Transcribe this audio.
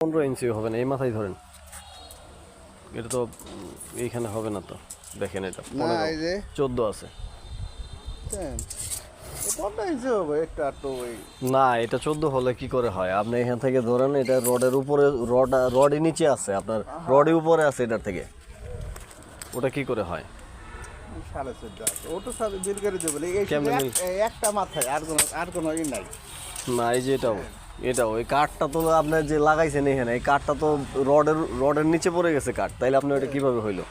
15 ইঞ্চি হবে না, এই মাথায় ধরেন। এটা তো এইখানে হবে না তো, দেখেন এটা 14 আছে। না, এটা 14 হলে কি করে হয়? আপনি এখান থেকে ধরেন, এটা রডের উপরে, রডই নিচে আছে, আপনার রডই উপরে আছে এটার থেকে, ওটা কি করে হয়? একটা মাথায় আর কোনো নাই। না, এই যে এটাও ওই কাঠটা তো আপনার যে লাগাইছেন এখানে, এই কাঠটা তো রডের নিচে পড়ে গেছে কাঠ, তাইলে আপনার এটা কিভাবে হইলো?